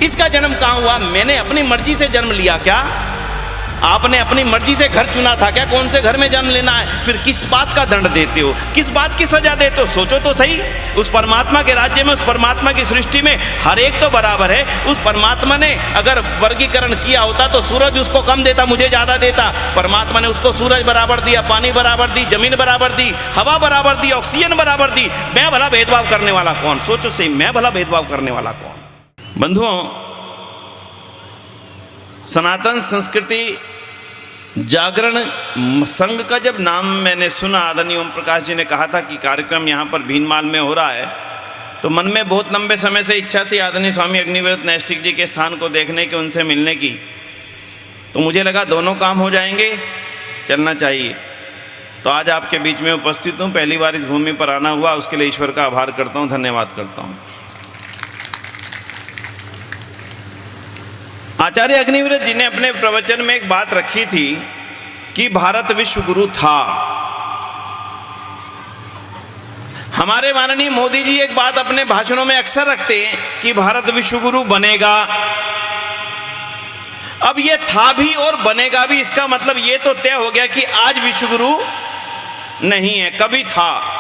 इसका जन्म कहाँ हुआ? मैंने अपनी मर्जी से जन्म लिया क्या? आपने अपनी मर्जी से घर चुना था क्या? कौन से घर में जन्म लेना है? फिर किस बात का दंड देते हो, किस बात की सजा देते हो? सोचो तो सही। उस परमात्मा के राज्य में, उस परमात्मा की सृष्टि में हर एक तो बराबर है। उस परमात्मा ने अगर वर्गीकरण किया होता तो सूरज उसको कम देता, मुझे ज्यादा देता। परमात्मा ने उसको सूरज बराबर दिया, पानी बराबर दी, जमीन बराबर दी, हवा बराबर दी, ऑक्सीजन बराबर दी। मैं भला भेदभाव करने वाला कौन? सोचो सही, मैं भला भेदभाव करने वाला कौन? बंधुओं, सनातन संस्कृति जागरण संघ का जब नाम मैंने सुना, आदरणीय ओम प्रकाश जी ने कहा था कि कार्यक्रम यहाँ पर भीनमाल में हो रहा है, तो मन में बहुत लंबे समय से इच्छा थी आदरणीय स्वामी अग्निव्रत नैष्ठिक जी के स्थान को देखने की, उनसे मिलने की। तो मुझे लगा दोनों काम हो जाएंगे, चलना चाहिए। तो आज आपके बीच में उपस्थित हूँ। पहली बार इस भूमि पर आना हुआ, उसके लिए ईश्वर का आभार करता हूँ, धन्यवाद करता हूँ। आचार्य अग्निव्रत जी ने अपने प्रवचन में एक बात रखी थी कि भारत विश्व गुरु था। हमारे माननीय मोदी जी एक बात अपने भाषणों में अक्सर रखते हैं कि भारत विश्व गुरु बनेगा। अब ये था भी और बनेगा भी, इसका मतलब ये तो तय हो गया कि आज विश्व गुरु नहीं है, कभी था।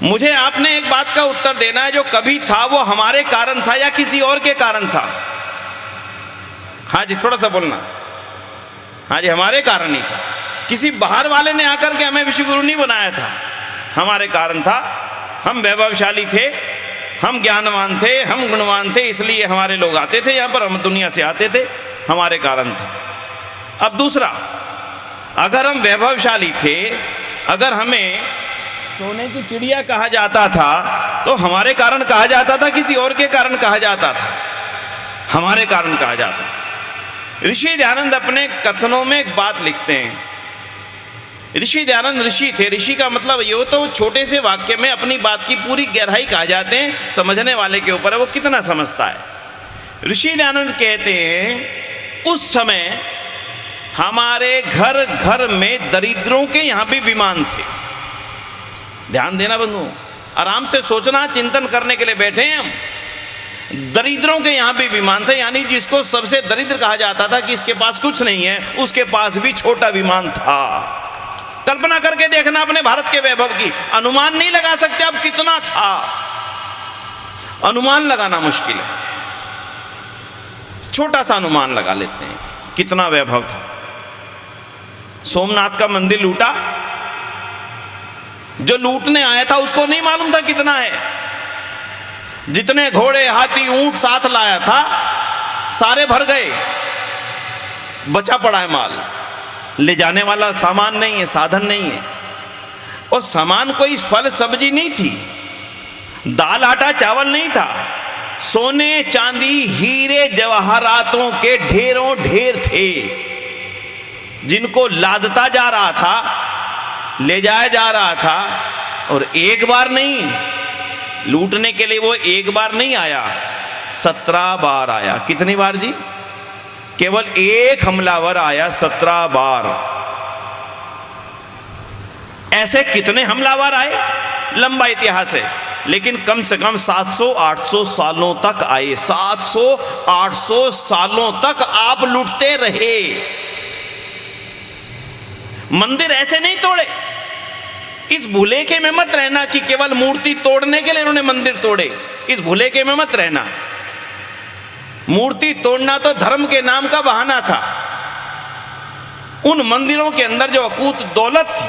मुझे आपने एक बात का उत्तर देना है, जो कभी था वो हमारे कारण था या किसी और के कारण था? हाँ जी, थोड़ा सा बोलना। हाँ जी, हमारे कारण ही था। किसी बाहर वाले ने आकर के हमें विश्व गुरु नहीं बनाया था, हमारे कारण था। हम वैभवशाली थे, हम ज्ञानवान थे, हम गुणवान थे, इसलिए हमारे लोग आते थे यहाँ पर, हम दुनिया से आते थे, हमारे कारण था। अब दूसरा, अगर हम वैभवशाली थे, अगर हमें सोने की चिड़िया कहा जाता था, तो हमारे कारण कहा जाता था, किसी और के कारण कहा जाता था? हमारे कारण कहा जाता था। ऋषि दयानंद अपने कथनों में एक बात लिखते हैं। ऋषि दयानंद ऋषि थे। ऋषि का मतलब ये तो छोटे से वाक्य में अपनी बात की पूरी गहराई कहा जाते हैं, समझने वाले के ऊपर है वो कितना समझता है। ऋषि दयानंद कहते हैं, उस समय हमारे घर घर में दरिद्रों के यहाँ भी विमान थे। ध्यान देना बंधुओं, आराम से सोचना, चिंतन करने के लिए बैठे हैं हम। दरिद्रों के यहाँ भी विमान थे, यानी जिसको सबसे दरिद्र कहा जाता था कि इसके पास कुछ नहीं है, उसके पास भी छोटा विमान था। कल्पना करके देखना अपने भारत के वैभव की। अनुमान नहीं लगा सकते अब कितना था, अनुमान लगाना मुश्किल है। छोटा सा अनुमान लगा लेते हैं कितना वैभव था। सोमनाथ का मंदिर लूटा, जो लूटने आया था उसको नहीं मालूम था कितना है। जितने घोड़े, हाथी, ऊंट साथ लाया था सारे भर गए, बचा पड़ा है माल। ले जाने वाला सामान नहीं है, साधन नहीं है। और सामान कोई फल सब्जी नहीं थी, दाल आटा चावल नहीं था, सोने चांदी हीरे जवाहरातों के ढेरों ढेर थे, जिनको लादता जा रहा था, ले जाया जा रहा था। और एक बार नहीं, लूटने के लिए वो एक बार नहीं आया, 17 बार आया। कितनी बार जी? केवल एक हमलावर आया 17 बार। ऐसे कितने हमलावर आए, लंबा इतिहास है, लेकिन कम से कम 700-800 सालों तक आए। 700-800 सालों तक आप लूटते रहे। मंदिर ऐसे नहीं तोड़े। इस भुलेखे में मत रहना कि केवल मूर्ति तोड़ने के लिए इन्होंने मंदिर तोड़े। इस भुलेखे में मत रहना। मूर्ति तोड़ना तो धर्म के नाम का बहाना था। उन मंदिरों के अंदर जो अकूत दौलत थी,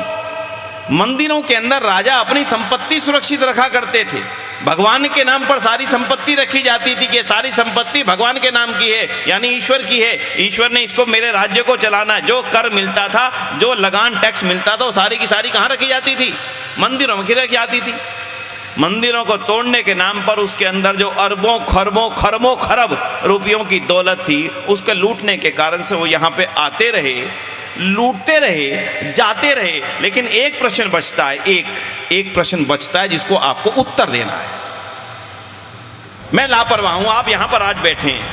मंदिरों के अंदर राजा अपनी संपत्ति सुरक्षित रखा करते थे। भगवान के नाम पर सारी संपत्ति रखी जाती थी कि सारी संपत्ति भगवान के नाम की है, यानी ईश्वर की है। ईश्वर ने इसको, मेरे राज्य को चलाना है। जो कर मिलता था, जो लगान टैक्स मिलता था, वो सारी की सारी कहाँ रखी जाती थी? मंदिरों में रखी जाती थी। मंदिरों को तोड़ने के नाम पर उसके अंदर जो अरबों खरबों खरब रुपयों की दौलत थी, उसके लूटने के कारण से वो यहाँ पे आते रहे, लूटते रहे, जाते रहे। लेकिन एक प्रश्न बचता है, एक प्रश्न बचता है जिसको आपको उत्तर देना है। मैं लापरवाह हूं, आप यहां पर आज बैठे हैं,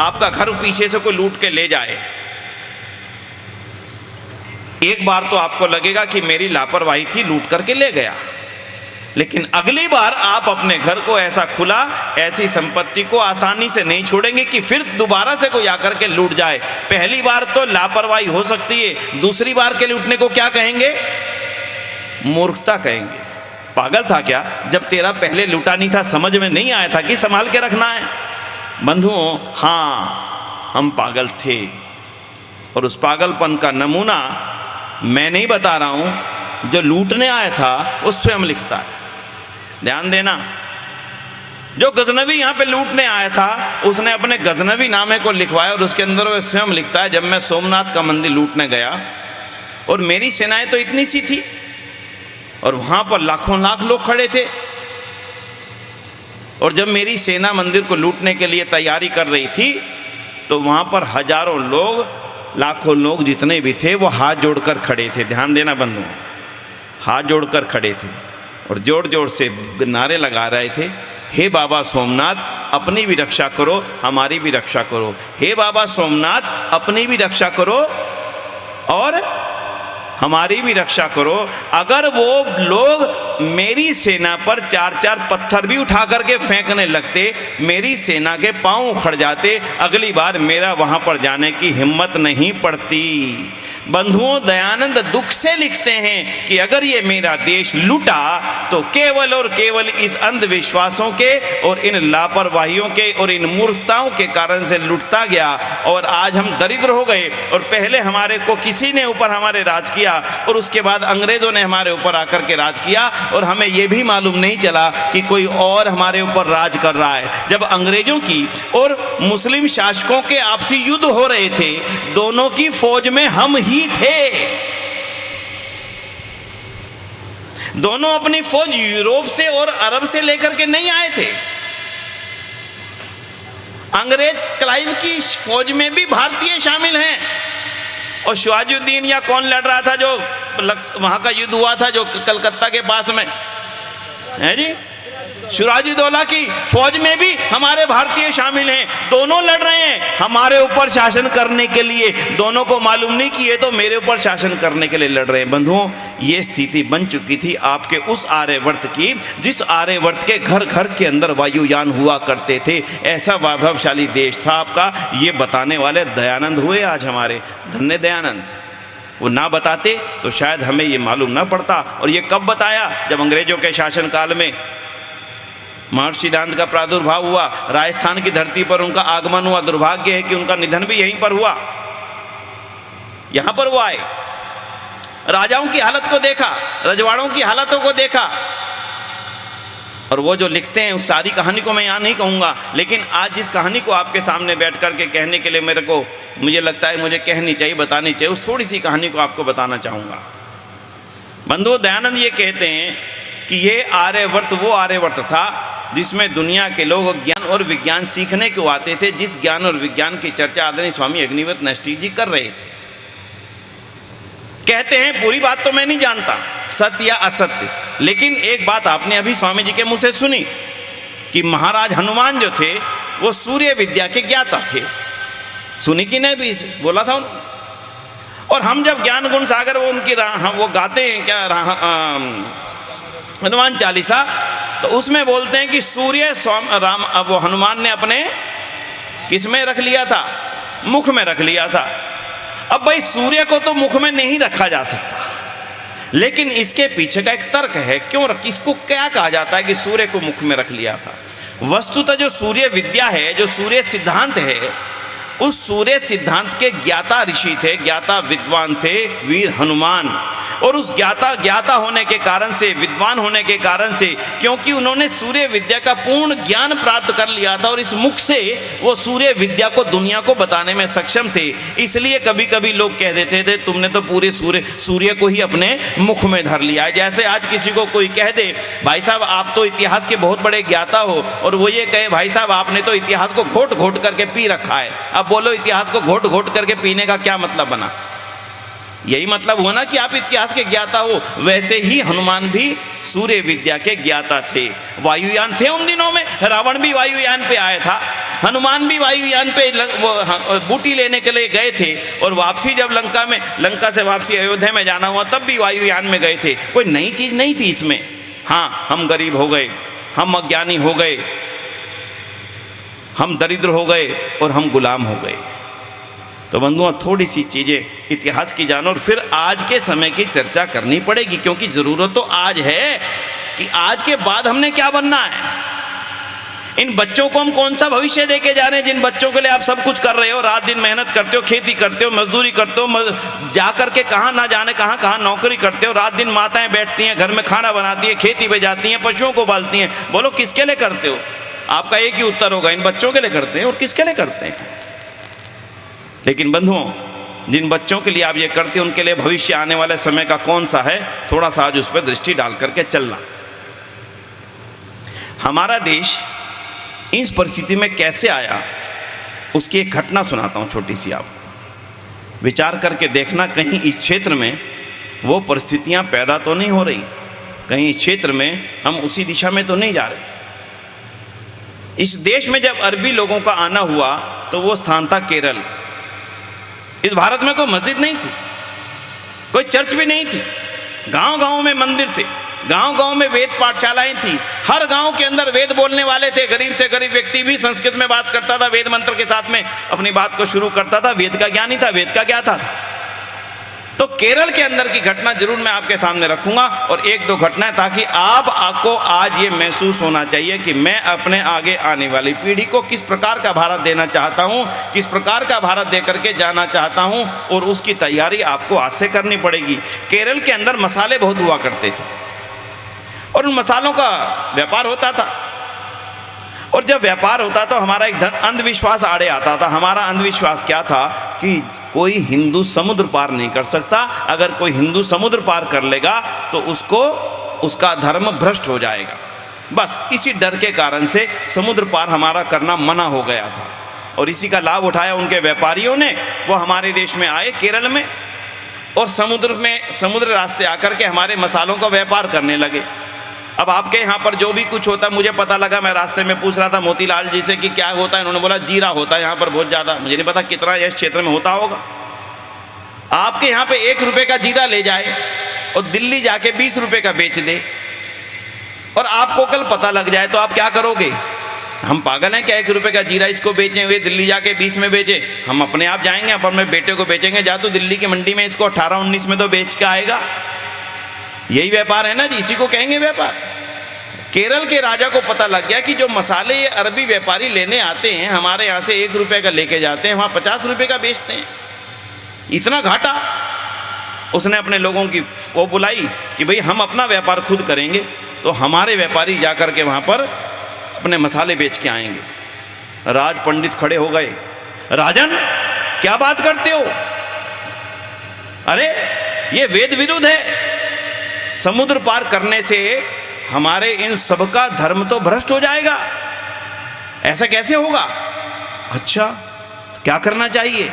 आपका घर पीछे से कोई लूट के ले जाए, एक बार तो आपको लगेगा कि मेरी लापरवाही थी, लूट करके ले गया। लेकिन अगली बार आप अपने घर को ऐसा खुला, ऐसी संपत्ति को आसानी से नहीं छोड़ेंगे कि फिर दोबारा से कोई आकर के लूट जाए। पहली बार तो लापरवाही हो सकती है, दूसरी बार के लूटने को क्या कहेंगे? मूर्खता कहेंगे। पागल था क्या? जब तेरा पहले लूटा नहीं था, समझ में नहीं आया था कि संभाल के रखना है? बंधुओं, हाँ, हम पागल थे, और उस पागलपन का नमूना मैं नहीं बता रहा हूं, जो लूटने आया था वो स्वयं लिखता है। ध्यान देना, जो गजनवी यहां पे लूटने आया था उसने अपने गजनवी नामे को लिखवाया और उसके अंदर वो स्वयं लिखता है, जब मैं सोमनाथ का मंदिर लूटने गया और मेरी सेनाएं तो इतनी सी थी और वहां पर लाखों लाख लोग खड़े थे, और जब मेरी सेना मंदिर को लूटने के लिए तैयारी कर रही थी तो वहां पर हजारों लोग, लाखों लोग जितने भी थे वो हाथ जोड़कर खड़े थे। ध्यान देना बंधुओं, हाथ जोड़कर खड़े थे और जोर जोर से नारे लगा रहे थे, हे बाबा सोमनाथ अपनी भी रक्षा करो, हमारी भी रक्षा करो। हे बाबा सोमनाथ अपनी भी रक्षा करो और हमारी भी रक्षा करो। अगर वो लोग मेरी सेना पर 4-4 पत्थर भी उठा करके फेंकने लगते, मेरी सेना के पांव उखड़ जाते, अगली बार मेरा वहां पर जाने की हिम्मत नहीं पड़ती। बंधुओं, दयानंद दुख से लिखते हैं कि अगर ये मेरा देश लूटा तो केवल और केवल इस अंधविश्वासों के और इन लापरवाहियों के और इन मूर्खताओं के कारण से लूटता गया, और आज हम दरिद्र हो गए। और पहले हमारे को किसी ने ऊपर हमारे राज किया और उसके बाद अंग्रेजों ने हमारे ऊपर आकर के राज किया, और हमें यह भी मालूम नहीं चला कि कोई और हमारे ऊपर राज कर रहा है। जब अंग्रेजों की और मुस्लिम शासकों के आपसी युद्ध हो रहे थे, दोनों की फौज में हम ही थे। दोनों अपनी फौज यूरोप से और अरब से लेकर के नहीं आए थे। अंग्रेज क्लाइव की फौज में भी भारतीय शामिल हैं, और शिवाजुद्दीन या कौन लड़ रहा था जो वहां का युद्ध हुआ था जो कलकत्ता के पास में है जी, सिराजुद्दौला की फौज में भी हमारे भारतीय शामिल हैं। दोनों लड़ रहे हैं हमारे ऊपर शासन करने के लिए। दोनों को मालूम नहीं कि ये तो मेरे ऊपर शासन करने के लिए लड़ रहे हैं। बंधुओं, ये स्थिति बन चुकी थी आपके उस आर्यवर्त की, जिस आर्यवर्त के घर घर के अंदर वायुयान हुआ करते थे। ऐसा वैभवशाली देश था आपका। ये बताने वाले दयानंद हुए आज हमारे, धन्य दयानंद। वो ना बताते तो शायद हमें ये मालूम ना पड़ता। और ये कब बताया? जब अंग्रेजों के शासनकाल में महर्षि सिद्धांत का प्रादुर्भाव हुआ, राजस्थान की धरती पर उनका आगमन हुआ। दुर्भाग्य है कि उनका निधन भी यहीं पर हुआ, यहां पर वो आए। राजाओं की हालत को देखा, रजवाड़ों की हालतों को देखा, और वो जो लिखते हैं उस सारी कहानी को मैं यहाँ नहीं कहूँगा, लेकिन आज जिस कहानी को आपके सामने बैठ कर के कहने के लिए मुझे लगता है मुझे कहनी चाहिए, बतानी चाहिए, उस थोड़ी सी कहानी को आपको बताना चाहूँगा। बंधुओं, दयानंद ये कहते हैं कि ये आर्यवर्त वो आर्यवर्त था जिसमें दुनिया के लोग ज्ञान और विज्ञान सीखने को आते थे, जिस ज्ञान और विज्ञान की चर्चा आदरणीय स्वामी अग्निवेश नष्टी जी कर रहे थे। कहते हैं, पूरी बात तो मैं नहीं जानता सत्य या असत्य, लेकिन एक बात आपने अभी स्वामी जी के मुंह से सुनी कि महाराज हनुमान जो थे वो सूर्य विद्या के ज्ञाता थे। सुनी कि नहीं? भी बोला था उन्होंने। और हम जब ज्ञान गुण सागर वो उनकी वो गाते हैं क्या, हनुमान चालीसा, तो उसमें बोलते हैं कि सूर्य राम वो हनुमान ने अपने किस में रख लिया था? मुख में रख लिया था। अब भाई सूर्य को तो मुख में नहीं रखा जा सकता, लेकिन इसके पीछे का एक तर्क है, क्यों इसको क्या कहा जाता है कि सूर्य को मुख में रख लिया था। वस्तुतः जो सूर्य विद्या है, जो सूर्य सिद्धांत है, उस सूर्य सिद्धांत के ज्ञाता ऋषि थे, ज्ञाता विद्वान थे वीर हनुमान। और उस ज्ञाता होने के कारण से, विद्वान होने के कारण से, क्योंकि उन्होंने सूर्य विद्या का पूर्ण ज्ञान प्राप्त कर लिया था और इस मुख से वो सूर्य विद्या को दुनिया को बताने में सक्षम थे, इसलिए कभी कभी लोग कह देते थे तुमने तो पूरे सूर्य को ही अपने मुख में धर लिया है। जैसे आज किसी को कोई कह दे भाई साहब आप तो इतिहास के बहुत बड़े ज्ञाता हो, और वो ये कहे भाई साहब आपने तो इतिहास को घोट घोट करके पी रखा है। अब बोलो इतिहास को घोट घोट करके पीने का क्या मतलब बना? यही मतलब हुआ ना कि आप इतिहास के ज्ञाता हो। वैसे ही हनुमान भी सूर्य विद्या के ज्ञाता थे। वायुयान थे उन दिनों में, रावण भी वायुयान पे आया था, हनुमान भी वायुयान पे वो बूटी लेने के लिए गए थे, और वापसी जब लंका से वापसी अयोध्या में जाना हुआ तब भी वायुयान में गए थे। कोई नई चीज नहीं थी इसमें। हाँ, हम गरीब हो गए, हम अज्ञानी हो गए, हम दरिद्र हो गए और हम गुलाम हो गए। तो बंधुओं, थोड़ी सी चीज़ें इतिहास की जानो और फिर आज के समय की चर्चा करनी पड़ेगी, क्योंकि ज़रूरत तो आज है कि आज के बाद हमने क्या बनना है। इन बच्चों को हम कौन सा भविष्य देके जा रहे हैं, जिन बच्चों के लिए आप सब कुछ कर रहे हो, रात दिन मेहनत करते हो, खेती करते हो, मजदूरी करते हो, जा करके कहाँ ना जाने कहाँ नौकरी करते हो, रात दिन माताएं बैठती हैं घर में, खाना बनाती हैं, खेती पे जाती हैं, पशुओं को पालती हैं। बोलो किसके लिए करते हो? आपका एक ही उत्तर होगा, इन बच्चों के लिए करते हैं। और किसके लिए करते हैं? लेकिन बंधुओं, जिन बच्चों के लिए आप ये करते हैं, उनके लिए भविष्य आने वाले समय का कौन सा है, थोड़ा सा आज उस पर दृष्टि डाल करके चलना। हमारा देश इस परिस्थिति में कैसे आया, उसकी एक घटना सुनाता हूँ छोटी सी, आपको विचार करके देखना। कहीं इस क्षेत्र में वो परिस्थितियाँ पैदा तो नहीं हो रही, कहीं इस क्षेत्र में हम उसी दिशा में तो नहीं जा रहे। इस देश में जब अरबी लोगों का आना हुआ तो वो स्थान था केरल। इस भारत में कोई मस्जिद नहीं थी, कोई चर्च भी नहीं थी, गांव गांव में मंदिर थे, गांव गांव में वेद पाठशालाएं थी, हर गांव के अंदर वेद बोलने वाले थे। गरीब से गरीब व्यक्ति भी संस्कृत में बात करता था, वेद मंत्र के साथ में अपनी बात को शुरू करता था। वेद का ज्ञानी था, वेद का ज्ञाता था। तो केरल के अंदर की घटना जरूर मैं आपके सामने रखूंगा, और एक दो घटनाएं, ताकि आपको आज ये महसूस होना चाहिए कि मैं अपने आगे आने वाली पीढ़ी को किस प्रकार का भारत देना चाहता हूं, किस प्रकार का भारत दे करके जाना चाहता हूं, और उसकी तैयारी आपको आज से करनी पड़ेगी। केरल के अंदर मसाले बहुत हुआ करते थे और उन मसालों का व्यापार होता था, और जब व्यापार होता तो हमारा एक अंधविश्वास आड़े आता था। हमारा अंधविश्वास क्या था कि कोई हिंदू समुद्र पार नहीं कर सकता, अगर कोई हिंदू समुद्र पार कर लेगा तो उसको उसका धर्म भ्रष्ट हो जाएगा। बस इसी डर के कारण से समुद्र पार हमारा करना मना हो गया था, और इसी का लाभ उठाया उनके व्यापारियों ने। वो हमारे देश में आए केरल में, और समुद्र रास्ते आकर के हमारे मसालों का व्यापार करने लगे। अब आपके यहाँ पर जो भी कुछ होता, मुझे पता लगा, मैं रास्ते में पूछ रहा था मोतीलाल जी से कि क्या होता है, उन्होंने बोला जीरा होता है यहाँ पर बहुत ज़्यादा। मुझे नहीं पता कितना इस क्षेत्र में होता होगा। आपके यहाँ पे 1 रुपये का जीरा ले जाए और दिल्ली जाके 20 रुपये का बेच दे, और आपको कल पता लग जाए तो आप क्या करोगे? हम पागल हैं क्या 1 रुपये का जीरा इसको बेचें हुए, दिल्ली जाके 20 में बेचे? हम अपने आप जाएंगे, अपन अपने बेटे को बेचेंगे, जा तो दिल्ली की मंडी में इसको 18-19 में तो बेच के आएगा। यही व्यापार है ना जी, इसी को कहेंगे व्यापार। केरल के राजा को पता लग गया कि जो मसाले ये अरबी व्यापारी लेने आते हैं, हमारे यहाँ से 1 रुपये का लेके जाते हैं, वहाँ 50 रुपये का बेचते हैं, इतना घाटा। उसने अपने लोगों की वो बुलाई कि भाई हम अपना व्यापार खुद करेंगे, तो हमारे व्यापारी जा कर के वहाँ पर अपने मसाले बेच के आएंगे। राज पंडित खड़े हो गए, राजन क्या बात करते हो? अरे ये वेद विरुद्ध है, समुद्र पार करने से हमारे इन सबका धर्म तो भ्रष्ट हो जाएगा, ऐसा कैसे होगा? अच्छा क्या करना चाहिए?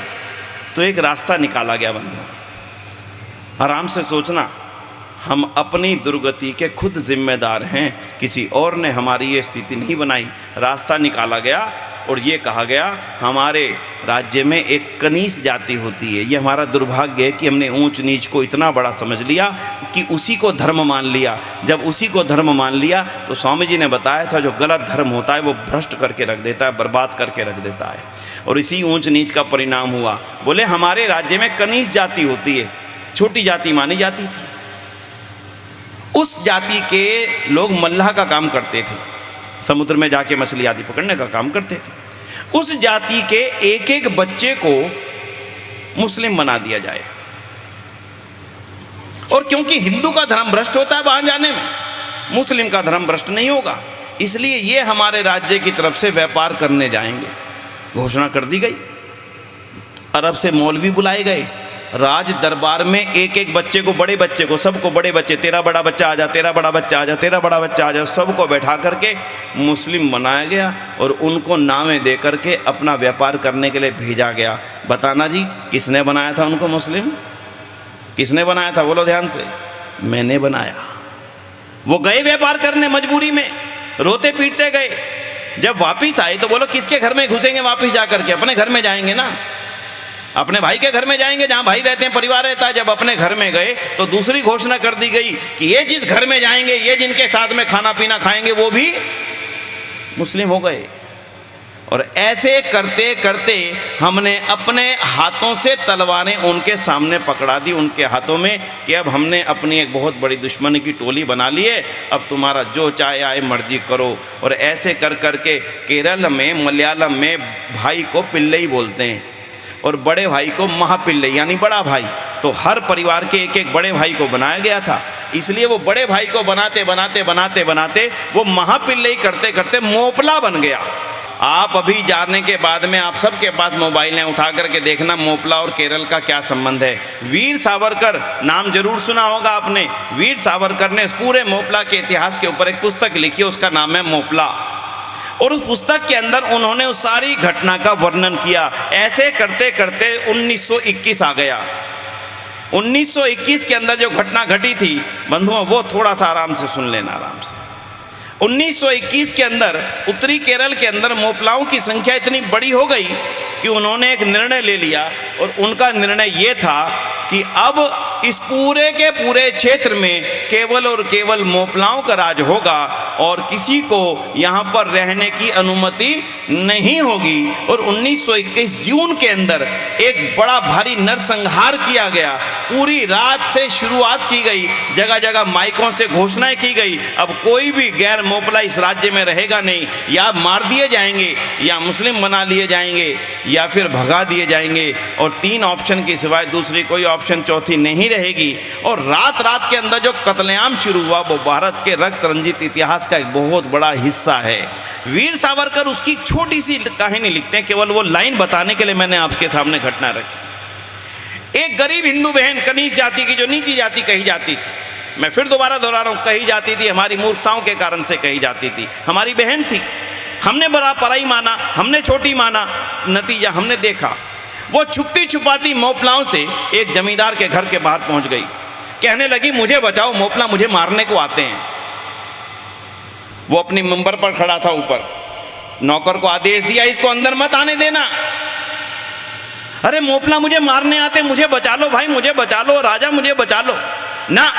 तो एक रास्ता निकाला गया। बंधु आराम से सोचना, हम अपनी दुर्गति के खुद जिम्मेदार हैं, किसी और ने हमारी ये स्थिति नहीं बनाई। रास्ता निकाला गया और ये कहा गया हमारे राज्य में एक कनीस जाति होती है। ये हमारा दुर्भाग्य है कि हमने ऊंच नीच को इतना बड़ा समझ लिया कि उसी को धर्म मान लिया। जब उसी को धर्म मान लिया तो स्वामी जी ने बताया था जो गलत धर्म होता है वो भ्रष्ट करके रख देता है, बर्बाद करके रख देता है, और इसी ऊंच नीच का परिणाम हुआ। बोले हमारे राज्य में कनीस जाति होती है, छोटी जाति मानी जाती थी। उस जाति के लोग मल्लाह का काम करते थे, समुद्र में जाके मछली आदि पकड़ने का काम करते थे। उस जाति के एक एक बच्चे को मुस्लिम बना दिया जाए, और क्योंकि हिंदू का धर्म भ्रष्ट होता है वहां जाने में, मुस्लिम का धर्म भ्रष्ट नहीं होगा, इसलिए ये हमारे राज्य की तरफ से व्यापार करने जाएंगे। घोषणा कर दी गई, अरब से मौलवी बुलाए गए, राज दरबार में एक एक बच्चे को, बड़े बच्चे को, सबको, बड़े बच्चे, तेरा बड़ा बच्चा आ जा, तेरा बड़ा बच्चा आ जा, तेरा बड़ा बच्चा आ जा, सबको बैठा करके मुस्लिम बनाया गया और उनको नामें दे करके अपना व्यापार करने के लिए भेजा गया। बताना जी किसने बनाया था उनको मुस्लिम? किसने बनाया था? बोलो ध्यान से। मैंने बनाया। वो गए व्यापार करने मजबूरी में, रोते पीटते गए। जब वापिस आए तो बोलो किसके घर में घुसेंगे? वापिस जा करके अपने घर में जाएंगे ना। अपने भाई के घर में जाएंगे जहाँ भाई रहते हैं, परिवार रहता है। जब अपने घर में गए तो दूसरी घोषणा कर दी गई कि ये जिस घर में जाएंगे, ये जिनके साथ में खाना पीना खाएंगे, वो भी मुस्लिम हो गए। और ऐसे करते करते हमने अपने हाथों से तलवारें उनके सामने पकड़ा दी, उनके हाथों में, कि अब हमने अपनी एक बहुत बड़ी दुश्मनी की टोली बना ली है, अब तुम्हारा जो चाहे आए मर्जी करो। और ऐसे कर करके केरल में, मलयालम में भाई को पिल्लई बोलते हैं और बड़े भाई को महापिल्लई यानी बड़ा भाई। तो हर परिवार के एक एक बड़े भाई को बनाया गया था, इसलिए वो बड़े भाई को बनाते बनाते बनाते बनाते वो महापिल्लई करते करते मोपला बन गया। आप अभी जाने के बाद में आप सबके पास मोबाइल हैं, उठा करके देखना मोपला और केरल का क्या संबंध है। वीर सावरकर नाम जरूर सुना होगा आपने। वीर सावरकर ने इस पूरे मोपला के इतिहास के ऊपर एक पुस्तक लिखी, उसका नाम है मोपला। और उस पुस्तक के अंदर उन्होंने उस सारी घटना का वर्णन किया। ऐसे करते करते 1921 आ गया। 1921 के अंदर जो घटना घटी थी बंधुओं, वो थोड़ा सा आराम से सुन लेना, आराम से। 1921 के अंदर उत्तरी केरल के अंदर मोपलाओं की संख्या इतनी बड़ी हो गई कि उन्होंने एक निर्णय ले लिया। और उनका निर्णय ये था कि अब इस पूरे के पूरे क्षेत्र में केवल और केवल मोपलाओं का राज होगा और किसी को यहाँ पर रहने की अनुमति नहीं होगी। और 1921 जून के अंदर एक बड़ा भारी नरसंहार किया गया। पूरी रात से शुरुआत की गई, जगह जगह माइकों से घोषणाएं की गई, अब कोई भी गैर मोपला इस राज्य में रहेगा नहीं, या मार दिए जाएंगे, या मुस्लिम बना लिए जाएंगे, या फिर भगा दिए जाएंगे। और 3 ऑप्शन के सिवाय दूसरी कोई ऑप्शन चौथी नहीं रहेगी। और रात रात के अंदर जो कत्लेआम शुरू हुआ वो भारत के रक्त रंजित इतिहास का एक बहुत बड़ा हिस्सा है। वीर सावरकर उसकी छोटी सी कहानी लिखते हैं, केवल वो लाइन बताने के लिए मैंने आपके सामने घटना रखी। एक गरीब हिंदू बहन, कनिष्ठ जाति की, जो नीची जाति कही जाती थी, मैं फिर दोबारा दोहरा रहा हूँ, कही जाती थी, हमारी मूर्खताओं के कारण से कही जाती थी, हमारी बहन थी, हमने बड़ा पराई माना, हमने छोटी माना, नतीजा हमने देखा। वो छुपती छुपाती मोपलाओं से एक जमींदार के घर के बाहर पहुंच गई, कहने लगी मुझे बचाओ, मोपला मुझे मारने को आते हैं। वो अपनी मंबर पर खड़ा था ऊपर, नौकर को आदेश दिया इसको अंदर मत आने देना। अरे मोपला मुझे मारने आते, मुझे बचा लो भाई, मुझे बचा लो, राजा मुझे बचा लो। ना,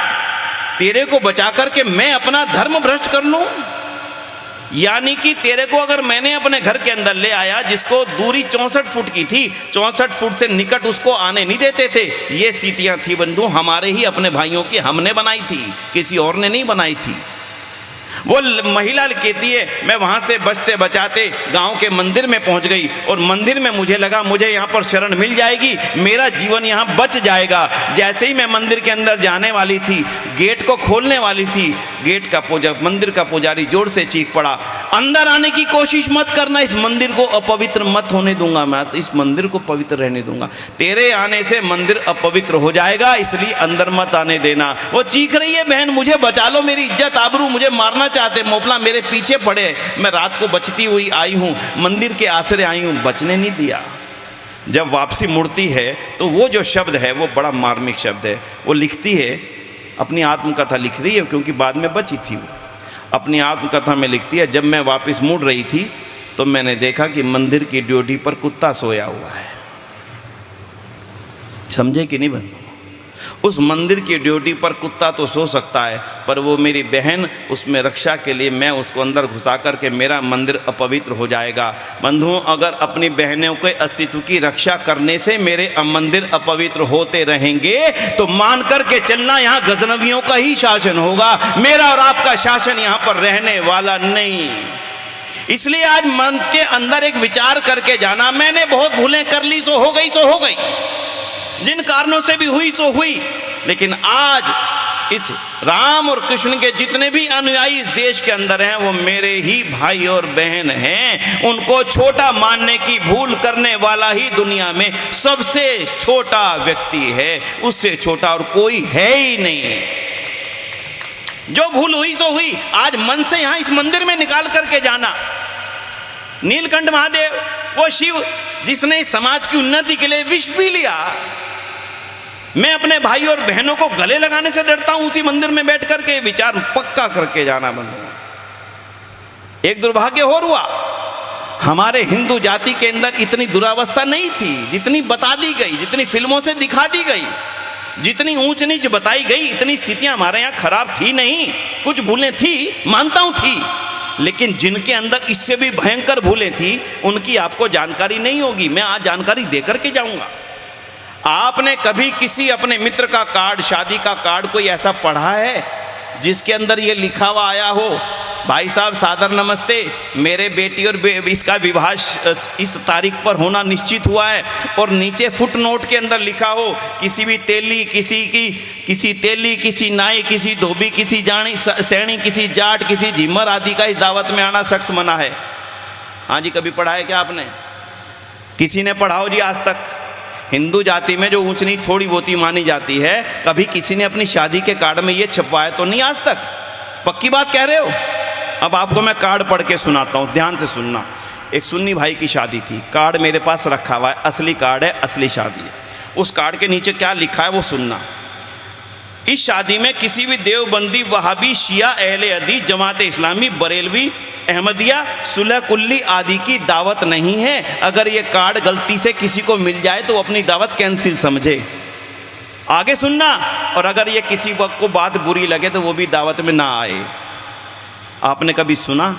तेरे को बचा करके मैं अपना धर्म भ्रष्ट कर लूं? यानी कि तेरे को अगर मैंने अपने घर के अंदर ले आया, जिसको दूरी 64 फुट की थी, 64 फुट से निकट उसको आने नहीं देते थे। ये स्थितियां थी बंधु हमारे ही अपने भाइयों की, हमने बनाई थी, किसी और ने नहीं बनाई थी। वो महिला कहती है मैं वहाँ से बचते बचाते गांव के मंदिर में पहुँच गई और मंदिर में मुझे लगा मुझे यहाँ पर शरण मिल जाएगी, मेरा जीवन यहाँ बच जाएगा। जैसे ही मैं मंदिर के अंदर जाने वाली थी, गेट को खोलने वाली थी, गेट का मंदिर का पुजारी जोर से चीख पड़ा, अंदर आने की कोशिश मत करना, इस मंदिर को अपवित्र मत होने दूंगा, मैं तो इस मंदिर को पवित्र रहने दूंगा, तेरे आने से मंदिर अपवित्र हो जाएगा, इसलिए अंदर मत आने देना। वो चीख रही है बहन मुझे बचा लो, मेरी इज्जत आबरू, मुझे मारना चाहते, मोपला मेरे पीछे पड़े, मैं रात को बचती हुई आई हूँ, मंदिर के आसरे आई हूँ, बचने नहीं दिया। जब वापसी मुड़ती है तो वो जो शब्द है वो बड़ा मार्मिक शब्द है। वो लिखती है, अपनी आत्मकथा लिख रही है क्योंकि बाद में बची थी, वो अपनी आत्मकथा में लिखती है, जब मैं वापस मुड़ रही थी तो मैंने देखा कि मंदिर की ड्योढ़ी पर कुत्ता सोया हुआ है। समझे कि नहीं बंधु? उस मंदिर की ड्योढ़ी पर कुत्ता तो सो सकता है, पर वो मेरी बहन, उसमें रक्षा के लिए मैं उसको अंदर घुसा करके मेरा मंदिर अपवित्र हो जाएगा। बंधुओं, अगर अपनी बहनों के अस्तित्व की रक्षा करने से मेरे मंदिर अपवित्र होते रहेंगे तो मान करके चलना यहाँ गजनवियों का ही शासन होगा, मेरा और आपका शासन यहाँ पर रहने वाला नहीं। इसलिए आज मन के अंदर एक विचार करके जाना, मैंने बहुत भूलें कर ली, सो हो गई, सो हो गई, जिन कारणों से भी हुई सो हुई, लेकिन आज इस राम और कृष्ण के जितने भी अनुयायी इस देश के अंदर हैं वो मेरे ही भाई और बहन हैं। उनको छोटा मानने की भूल करने वाला ही दुनिया में सबसे छोटा व्यक्ति है, उससे छोटा और कोई है ही नहीं। जो भूल हुई सो हुई, आज मन से यहां इस मंदिर में निकाल करके जाना। नीलकंठ महादेव, वो शिव जिसने समाज की उन्नति के लिए विष पी लिया, मैं अपने भाई और बहनों को गले लगाने से डरता हूं उसी मंदिर में बैठ करके। विचार पक्का करके जाना बंधु। एक दुर्भाग्य और हुआ, हमारे हिंदू जाति के अंदर इतनी दुरावस्था नहीं थी जितनी बता दी गई, जितनी फिल्मों से दिखा दी गई, जितनी ऊंच नीच बताई गई, इतनी स्थितियां हमारे यहाँ खराब थी नहीं। कुछ भूलें थी, मानता हूं थी, लेकिन जिनके अंदर इससे भी भयंकर भूलें थी उनकी आपको जानकारी नहीं होगी। मैं आज जानकारी देकर के जाऊंगा। आपने कभी किसी अपने मित्र का कार्ड, शादी का कार्ड कोई ऐसा पढ़ा है जिसके अंदर ये लिखा हुआ आया हो, भाई साहब सादर नमस्ते, मेरे बेटी और इसका विवाह इस तारीख पर होना निश्चित हुआ है, और नीचे फुट नोट के अंदर लिखा हो किसी भी तेली, किसी तेली, किसी नाई, किसी धोबी, किसी जानी सैनी, किसी जाट, किसी झिमर आदि का इस दावत में आना सख्त मना है। हाँ जी, कभी पढ़ा है क्या आपने? किसी ने पढ़ाओ जी आज तक? हिंदू जाति में जो ऊंच नीच थोड़ी बहुत ही मानी जाती है, कभी किसी ने अपनी शादी के कार्ड में ये छपवाया तो नहीं आज तक? पक्की बात कह रहे हो? अब आपको मैं कार्ड पढ़ के सुनाता हूँ, ध्यान से सुनना। एक सुन्नी भाई की शादी थी, कार्ड मेरे पास रखा हुआ है, असली कार्ड है, असली शादी है। उस कार्ड के नीचे क्या लिखा है वो सुनना। इस शादी में किसी भी देवबंदी, वहाबी, शिया, अहले हदीस, जमात इस्लामी, बरेलवी, अहमदिया, सुलह कुल्ली आदि की दावत नहीं है। अगर ये कार्ड गलती से किसी को मिल जाए तो अपनी दावत कैंसिल समझे। आगे सुनना। और अगर ये किसी को बात बुरी लगे तो वो भी दावत में ना आए। आपने कभी सुना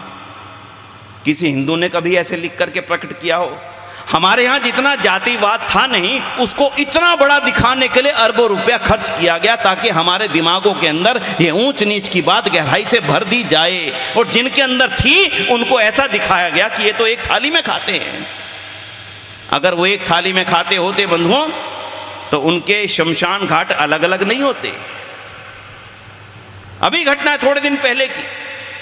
किसी हिंदू ने कभी ऐसे लिख करके प्रकट किया हो? हमारे यहाँ जितना जातिवाद था नहीं, उसको इतना बड़ा दिखाने के लिए अरबों रुपया खर्च किया गया ताकि हमारे दिमागों के अंदर ये ऊंच नीच की बात गहराई से भर दी जाए। और जिनके अंदर थी उनको ऐसा दिखाया गया कि ये तो एक थाली में खाते हैं। अगर वो एक थाली में खाते होते बंधुओं, तो उनके शमशान घाट अलग अलग नहीं होते। अभी घटना है थोड़े दिन पहले की,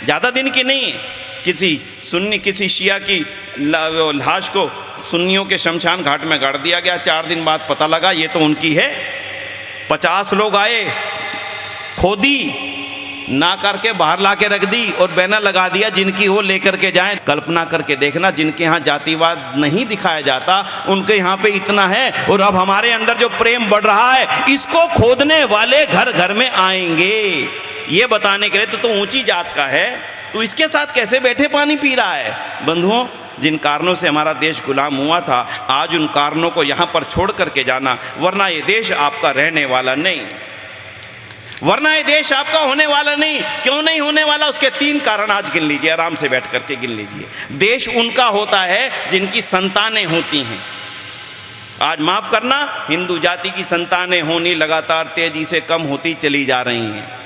ज़्यादा दिन की नहीं है। किसी शिया की लाश को सुन्नियों के शमशान घाट में गाड़ दिया गया। 4 दिन बाद पता लगा ये तो उनकी है। 50 लोग आए, खोदी, ना करके बाहर ला के रख दी और बैनर लगा दिया जिनकी हो लेकर के जाएं। कल्पना करके देखना, जिनके यहाँ जातिवाद नहीं दिखाया जाता उनके यहाँ पे इतना है। और अब हमारे अंदर जो प्रेम बढ़ रहा है, इसको खोदने वाले घर घर में आएंगे ये बताने के लिए तो ऊंची जात का है, तो इसके साथ कैसे बैठे पानी पी रहा है। बंधुओं, जिन कारणों से हमारा देश गुलाम हुआ था, आज उन कारणों को यहाँ पर छोड़ करके जाना, वरना ये देश आपका रहने वाला नहीं, वरना ये देश आपका होने वाला नहीं। क्यों नहीं होने वाला? उसके 3 कारण आज गिन लीजिए, आराम से बैठ करके गिन लीजिए। देश उनका होता है जिनकी संतानें होती हैं। आज माफ करना, हिंदू जाति की संतानें होनी लगातार तेजी से कम होती चली जा रही हैं।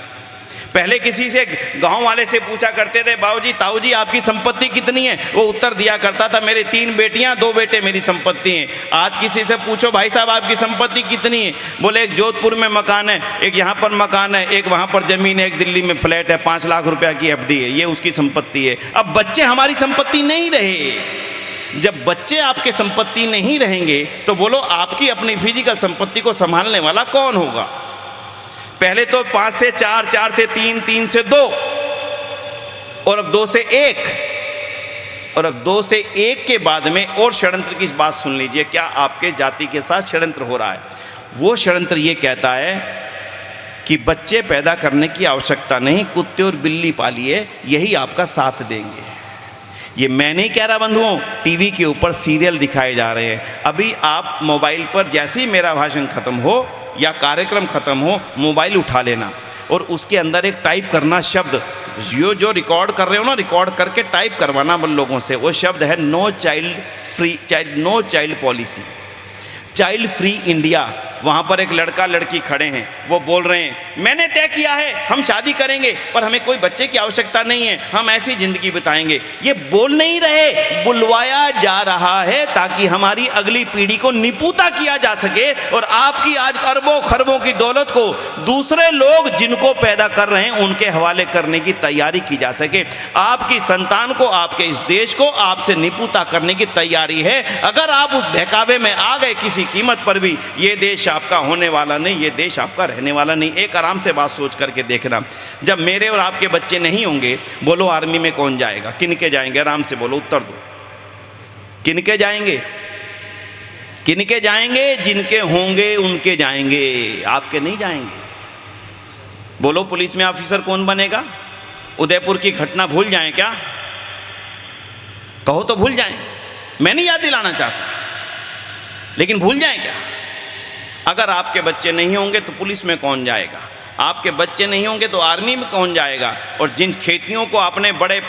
पहले किसी से, गांव वाले से पूछा करते थे, बाबूजी ताऊजी आपकी संपत्ति कितनी है? वो उत्तर दिया करता था, मेरे 3 बेटियां 2 बेटे मेरी संपत्ति हैं। आज किसी से पूछो, भाई साहब आपकी संपत्ति कितनी है? बोले एक जोधपुर में मकान है, एक यहाँ पर मकान है, एक वहाँ पर जमीन है, एक दिल्ली में फ्लैट है, 5 लाख रुपया की एफडी है, ये उसकी संपत्ति है। अब बच्चे हमारी संपत्ति नहीं रहे। जब बच्चे आपके संपत्ति नहीं रहेंगे तो बोलो आपकी अपनी फिजिकल संपत्ति को संभालने वाला कौन होगा? पहले तो 5 से 4, 4 से 3, 3 से 2, और अब 2 से 1, और अब 2 से 1 के बाद में और षड्यंत्र की बात सुन लीजिए। क्या आपके जाति के साथ षड्यंत्र हो रहा है? वो षड्यंत्र ये कहता है कि बच्चे पैदा करने की आवश्यकता नहीं, कुत्ते और बिल्ली पालिए, यही आपका साथ देंगे। ये मैं नहीं कह रहा बंधुओं, टीवी के ऊपर सीरियल दिखाए जा रहे हैं। अभी आप मोबाइल पर जैसे ही मेरा भाषण खत्म हो या कार्यक्रम खत्म हो, मोबाइल उठा लेना और उसके अंदर एक टाइप करना शब्द, जो रिकॉर्ड कर रहे हो ना, रिकॉर्ड करके टाइप करवाना लोगों से। वो शब्द है no child policy, child free India. वहाँ पर एक लड़का लड़की खड़े हैं, वो बोल रहे हैं मैंने तय किया है हम शादी करेंगे पर हमें कोई बच्चे की आवश्यकता नहीं है, हम ऐसी ज़िंदगी बिताएंगे। ये बोल नहीं रहे, बुलवाया जा रहा है ताकि हमारी अगली पीढ़ी को निपुता किया जा सके और आपकी आज अरबों खरबों की दौलत को दूसरे लोग जिनको पैदा कर रहे हैं उनके हवाले करने की तैयारी की जा सके। आपकी संतान को, आपके इस देश को आपसे निपुता करने की तैयारी है। अगर आप उस बहकावे में आ गए किसी कीमत पर भी, ये देश आपका होने वाला नहीं, ये देश आपका रहने वाला नहीं। एक आराम से बात सोच करके देखना, जब मेरे और आपके बच्चे नहीं होंगे, बोलो आर्मी में कौन जाएगा? किनके जाएंगे? आराम से बोलो, उत्तर दो। किनके जाएंगे? किनके जाएंगे? जिनके होंगे उनके जाएंगे, आपके नहीं जाएंगे। बोलो पुलिस में ऑफिसर कौन बनेगा? उदयपुर की घटना भूल जाएं क्या? कहो तो भूल जाएं, मैं नहीं याद दिलाना चाहता, लेकिन भूल जाएं क्या? अगर आपके बच्चे नहीं होंगे तो पुलिस में कौन जाएगा, आपके बच्चे नहीं होंगे तो आर्मी में कौन जाएगा, और जिन खेतियों को आपने बड़े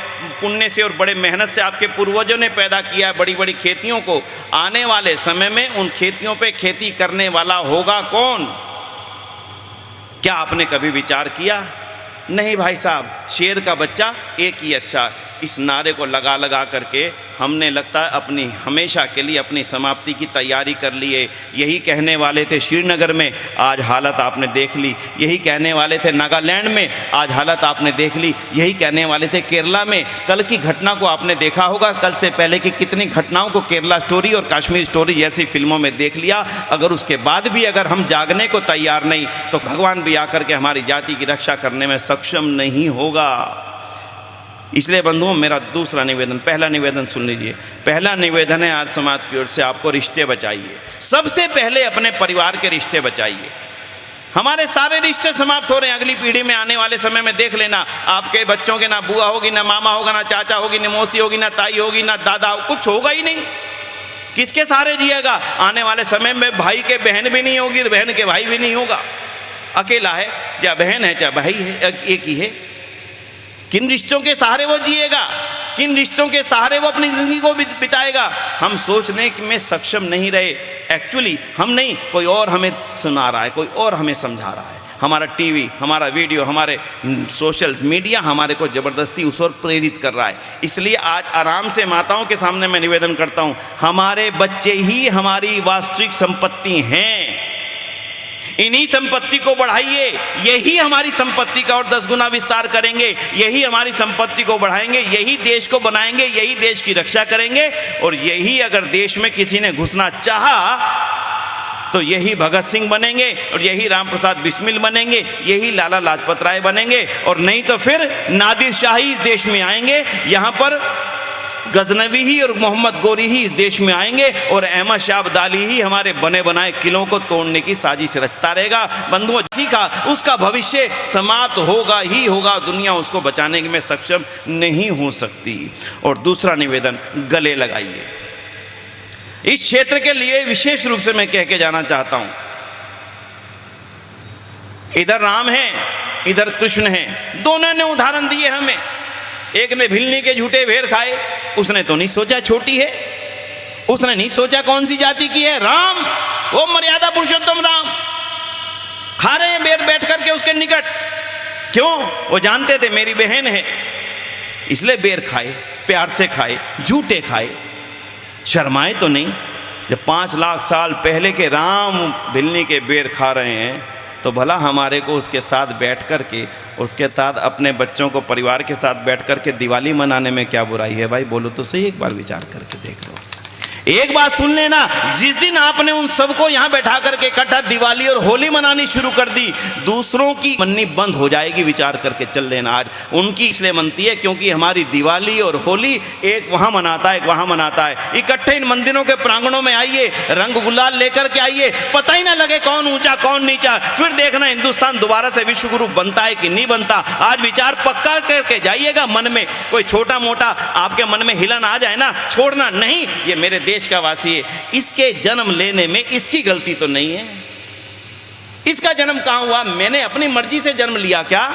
पुण्य से और बड़े मेहनत से आपके पूर्वजों ने पैदा किया है, बड़ी बड़ी खेतियों को, आने वाले समय में उन खेतियों पे खेती करने वाला होगा कौन? क्या आपने कभी विचार किया? नहीं भाई साहब, शेर का बच्चा एक ही अच्छा। इस नारे को लगा लगा करके हमने लगता है अपनी हमेशा के लिए अपनी समाप्ति की तैयारी कर ली है। यही कहने वाले थे श्रीनगर में, आज हालत आपने देख ली। यही कहने वाले थे नागालैंड में, आज हालत आपने देख ली। यही कहने वाले थे केरला में। कल की घटना को आपने देखा होगा, कल से पहले की कितनी घटनाओं को केरला स्टोरी और कश्मीर स्टोरी जैसी फिल्मों में देख लिया। अगर उसके बाद भी अगर हम जागने को तैयार नहीं, तो भगवान भी आकर के हमारी जाति की रक्षा करने में सक्षम नहीं होगा। इसलिए बंधुओं, मेरा दूसरा निवेदन, पहला निवेदन सुन लीजिए। पहला निवेदन है आज समाज की ओर से, आपको रिश्ते बचाइए। सबसे पहले अपने परिवार के रिश्ते बचाइए। हमारे सारे रिश्ते समाप्त हो रहे हैं। अगली पीढ़ी में आने वाले समय में देख लेना, आपके बच्चों के ना बुआ होगी, ना मामा होगा, ना चाचा होगी, ना मौसी होगी, ना ताई होगी, ना दादा, कुछ होगा ही नहीं। किसके सहारे जिएगा? आने वाले समय में भाई के बहन भी नहीं होगी, बहन के भाई भी नहीं होगा, अकेला है, चाहे बहन है चाहे भाई है, एक ही है। किन रिश्तों के सहारे वो जिएगा? किन रिश्तों के सहारे वो अपनी जिंदगी को बिताएगा? हम सोचने में सक्षम नहीं रहे। एक्चुअली हम नहीं, कोई और हमें सुना रहा है, कोई और हमें समझा रहा है। हमारा टीवी, हमारा वीडियो, हमारे सोशल मीडिया हमारे को ज़बरदस्ती उस ओर प्रेरित कर रहा है। इसलिए आज आराम से माताओं के सामने मैं निवेदन करता हूँ, हमारे बच्चे ही हमारी वास्तविक संपत्ति हैं। इन्हीं संपत्ति को बढ़ाइए। यही हमारी संपत्ति का और 10 गुना विस्तार करेंगे। यही हमारी संपत्ति को बढ़ाएंगे, यही देश को बनाएंगे, यही देश की रक्षा करेंगे। और यही अगर देश में किसी ने घुसना चाहा तो यही भगत सिंह बनेंगे, और यही राम प्रसाद बिस्मिल बनेंगे, यही लाला लाजपत राय बनेंगे। और नहीं तो फिर नादिर शाह ही इस देश में आएंगे, यहाँ पर गजनवी ही और मोहम्मद गोरी ही इस देश में आएंगे, और अहमद शाह अब्दाली ही हमारे बने बनाए किलों को तोड़ने की साजिश रचता रहेगा। बंधुओं, सीखा उसका भविष्य समाप्त होगा ही होगा, दुनिया उसको बचाने में सक्षम नहीं हो सकती। और दूसरा निवेदन, गले लगाइए। इस क्षेत्र के लिए विशेष रूप से मैं कह के जाना चाहता हूं, इधर राम है, इधर कृष्ण है, दोनों ने उदाहरण दिए हमें। एक ने भिलनी के झूठे भेर खाए, उसने तो नहीं सोचा छोटी है, उसने नहीं सोचा कौन सी जाति की है। राम, वो मर्यादा पुरुषोत्तम राम, खा रहे हैं बेर बैठ करके उसके निकट। क्यों? वो जानते थे मेरी बहन है, इसलिए बेर खाए, प्यार से खाए, झूठे खाए, शर्माए तो नहीं। जब 5 लाख साल पहले के राम भिलनी के बेर खा रहे हैं, तो भला हमारे को उसके साथ बैठ कर के, उसके साथ अपने बच्चों को परिवार के साथ बैठ कर के दिवाली मनाने में क्या बुराई है? भाई बोलो तो सही, एक बार विचार करके देख लो। एक बात सुन लेना, जिस दिन आपने उन सबको यहाँ बैठा करके इकट्ठा दिवाली और होली मनानी शुरू कर दी, दूसरों की मननी बंद हो जाएगी। विचार करके चल लेना। आज उनकी इसलिए मनती है क्योंकि हमारी दिवाली और होली एक वहाँ मनाता है, एक वहाँ मनाता है। इकट्ठे इन मंदिरों के प्रांगणों में आइए, रंग गुलाल लेकर के आइए, पता ही ना लगे कौन ऊंचा कौन नीचा। फिर देखना हिंदुस्तान दोबारा से विश्व गुरु बनता है कि नहीं बनता। आज विचार पक्का करके जाइएगा। मन में कोई छोटा मोटा आपके मन में हिलन आ जाए ना, छोड़ना नहीं। ये मेरे देश का वासी है, इसके जन्म लेने में इसकी गलती तो नहीं है। इसका जन्म कहां हुआ? मैंने अपनी मर्जी से जन्म लिया क्या?